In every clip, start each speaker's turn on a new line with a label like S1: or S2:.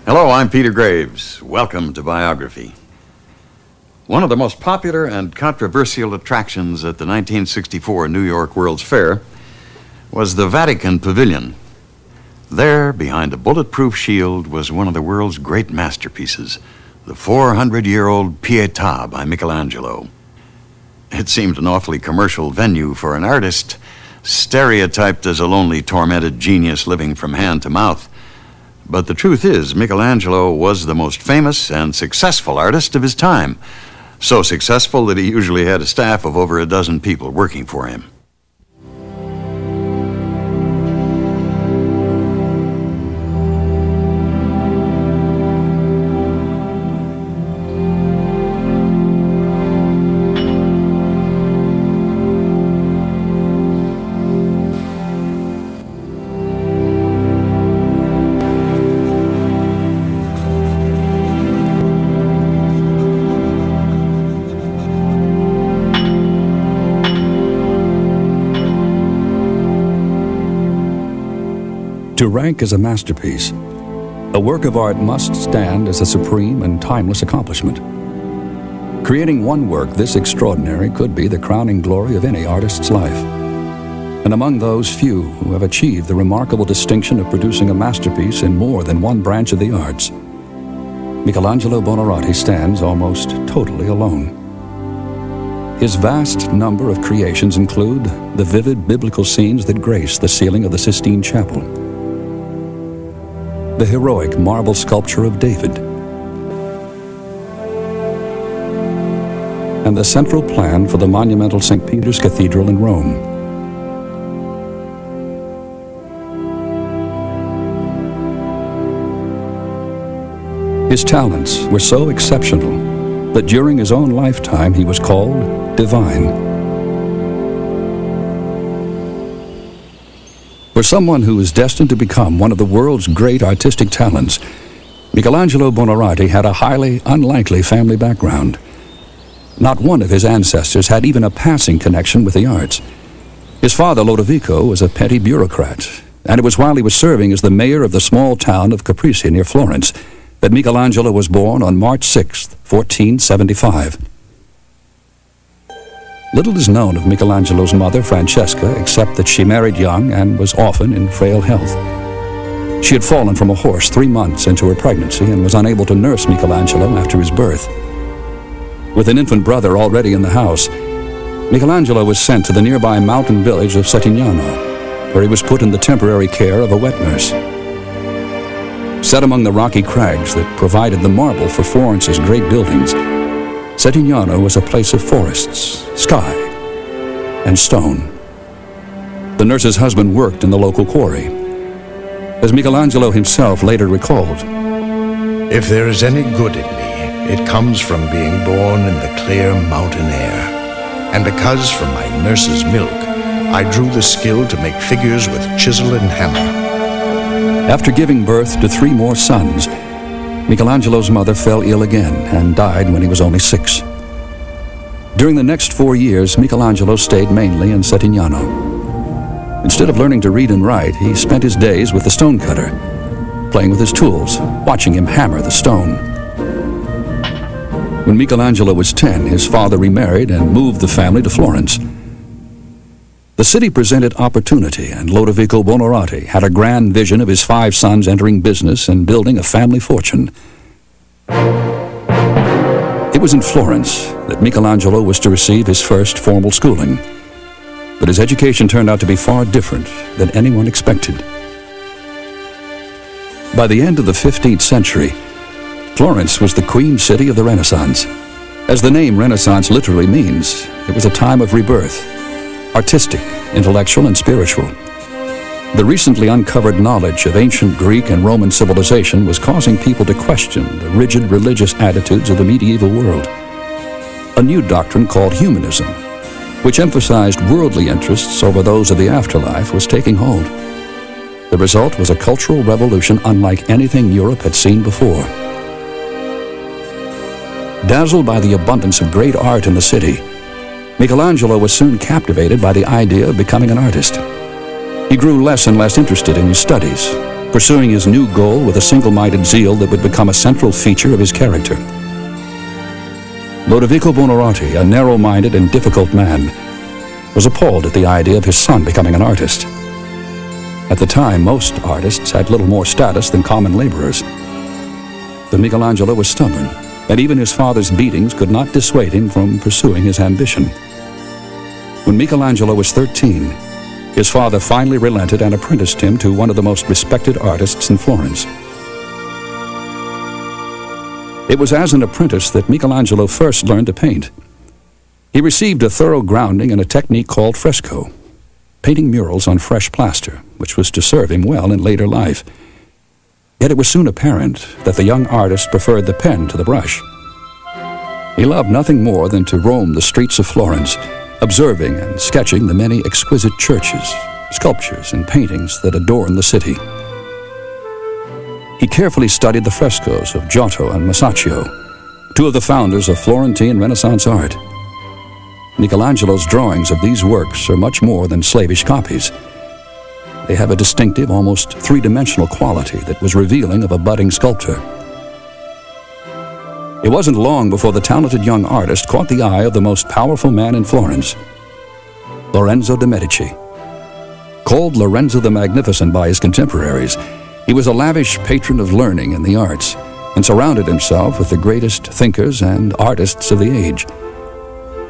S1: Hello, I'm Peter Graves. Welcome to Biography. One of the most popular and controversial attractions at the 1964 New York World's Fair was the Vatican Pavilion. There, behind a bulletproof shield, was one of the world's great masterpieces, the 400-year-old Pietà by Michelangelo. It seemed an awfully commercial venue for an artist, stereotyped as a lonely, tormented genius living from hand to mouth. But the truth is, Michelangelo was the most famous and successful artist of his time. So successful that he usually had a staff of over a dozen people working for him.
S2: To rank as a masterpiece, a work of art must stand as a supreme and timeless accomplishment. Creating one work this extraordinary could be the crowning glory of any artist's life. And among those few who have achieved the remarkable distinction of producing a masterpiece in more than one branch of the arts, Michelangelo Buonarroti stands almost totally alone. His vast number of creations include the vivid biblical scenes that grace the ceiling of the Sistine Chapel, the heroic marble sculpture of David, and the central plan for the monumental St. Peter's Cathedral in Rome. His talents were so exceptional that during his own lifetime he was called divine. For someone who is destined to become one of the world's great artistic talents, Michelangelo Buonarroti had a highly unlikely family background. Not one of his ancestors had even a passing connection with the arts. His father, Lodovico, was a petty bureaucrat, and it was while he was serving as the mayor of the small town of Caprese near Florence that Michelangelo was born on March 6, 1475. Little is known of Michelangelo's mother, Francesca, except that she married young and was often in frail health. She had fallen from a horse 3 months into her pregnancy and was unable to nurse Michelangelo after his birth. With an infant brother already in the house, Michelangelo was sent to the nearby mountain village of Settignano, where he was put in the temporary care of a wet nurse. Set among the rocky crags that provided the marble for Florence's great buildings, Settignano was a place of forests, sky, and stone. The nurse's husband worked in the local quarry. As Michelangelo himself later recalled,
S3: "If there is any good in me, it comes from being born in the clear mountain air. And because from my nurse's milk, I drew the skill to make figures with chisel and hammer."
S2: After giving birth to 3 more sons, Michelangelo's mother fell ill again and died when he was only 6. During the next 4 years, Michelangelo stayed mainly in Settignano. Instead of learning to read and write, he spent his days with the stonecutter, playing with his tools, watching him hammer the stone. When Michelangelo was 10, his father remarried and moved the family to Florence. The city presented opportunity, and Lodovico Buonarroti had a grand vision of his 5 sons entering business and building a family fortune. It was in Florence that Michelangelo was to receive his first formal schooling, but his education turned out to be far different than anyone expected. By the end of the 15th century, Florence was the queen city of the Renaissance. As the name Renaissance literally means, it was a time of rebirth, artistic, intellectual, and spiritual. The recently uncovered knowledge of ancient Greek and Roman civilization was causing people to question the rigid religious attitudes of the medieval world. A new doctrine called humanism, which emphasized worldly interests over those of the afterlife, was taking hold. The result was a cultural revolution unlike anything Europe had seen before. Dazzled by the abundance of great art in the city, Michelangelo was soon captivated by the idea of becoming an artist. He grew less and less interested in his studies, pursuing his new goal with a single-minded zeal that would become a central feature of his character. Lodovico Buonarroti, a narrow-minded and difficult man, was appalled at the idea of his son becoming an artist. At the time, most artists had little more status than common laborers. But Michelangelo was stubborn, and even his father's beatings could not dissuade him from pursuing his ambition. When Michelangelo was 13, his father finally relented and apprenticed him to one of the most respected artists in Florence. It was as an apprentice that Michelangelo first learned to paint. He received a thorough grounding in a technique called fresco, painting murals on fresh plaster, which was to serve him well in later life. Yet it was soon apparent that the young artist preferred the pen to the brush. He loved nothing more than to roam the streets of Florence, observing and sketching the many exquisite churches, sculptures, and paintings that adorn the city. He carefully studied the frescoes of Giotto and Masaccio, two of the founders of Florentine Renaissance art. Michelangelo's drawings of these works are much more than slavish copies. They have a distinctive, almost three-dimensional quality that was revealing of a budding sculptor. It wasn't long before the talented young artist caught the eye of the most powerful man in Florence, Lorenzo de' Medici. Called Lorenzo the Magnificent by his contemporaries, he was a lavish patron of learning and the arts, and surrounded himself with the greatest thinkers and artists of the age.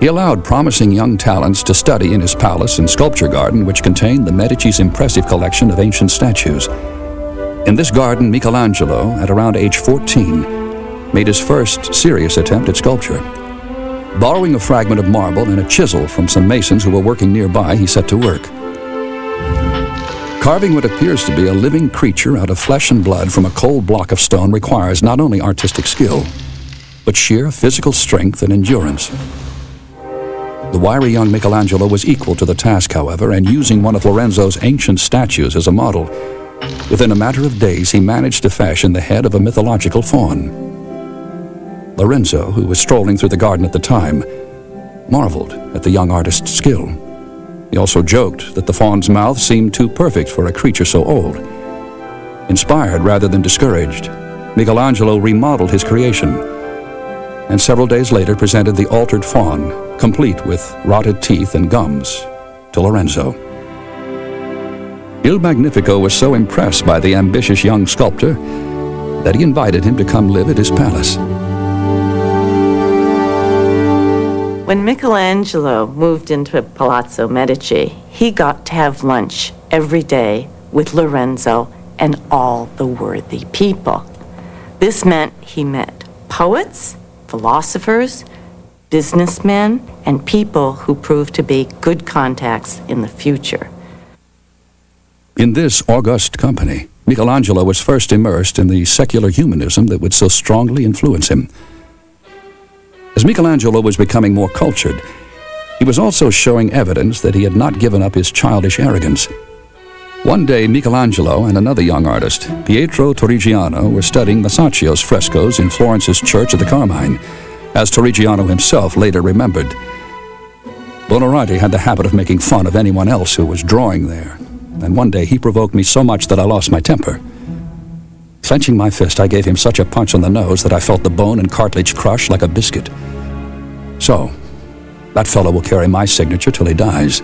S2: He allowed promising young talents to study in his palace and sculpture garden, which contained the Medici's impressive collection of ancient statues. In this garden, Michelangelo, at around age 14, made his first serious attempt at sculpture. Borrowing a fragment of marble and a chisel from some masons who were working nearby, he set to work. Carving what appears to be a living creature out of flesh and blood from a cold block of stone requires not only artistic skill, but sheer physical strength and endurance. The wiry young Michelangelo was equal to the task, however, and using one of Lorenzo's ancient statues as a model, within a matter of days he managed to fashion the head of a mythological faun. Lorenzo, who was strolling through the garden at the time, marveled at the young artist's skill. He also joked that the faun's mouth seemed too perfect for a creature so old. Inspired rather than discouraged, Michelangelo remodeled his creation, and several days later presented the altered faun, complete with rotted teeth and gums, to Lorenzo. Il Magnifico was so impressed by the ambitious young sculptor that he invited him to come live at his palace.
S4: When Michelangelo moved into Palazzo Medici, he got to have lunch every day with Lorenzo and all the worthy people. This meant he met poets, philosophers, businessmen, and people who proved to be good contacts in the future.
S2: In this august company, Michelangelo was first immersed in the secular humanism that would so strongly influence him. As Michelangelo was becoming more cultured, he was also showing evidence that he had not given up his childish arrogance. One day, Michelangelo and another young artist, Pietro Torrigiano, were studying Masaccio's frescoes in Florence's Church of the Carmine, as Torrigiano himself later remembered. Buonarroti had the habit of making fun of anyone else who was drawing there, and one day he provoked me so much that I lost my temper. Clenching my fist, I gave him such a punch on the nose that I felt the bone and cartilage crush like a biscuit. So, that fellow will carry my signature till he dies.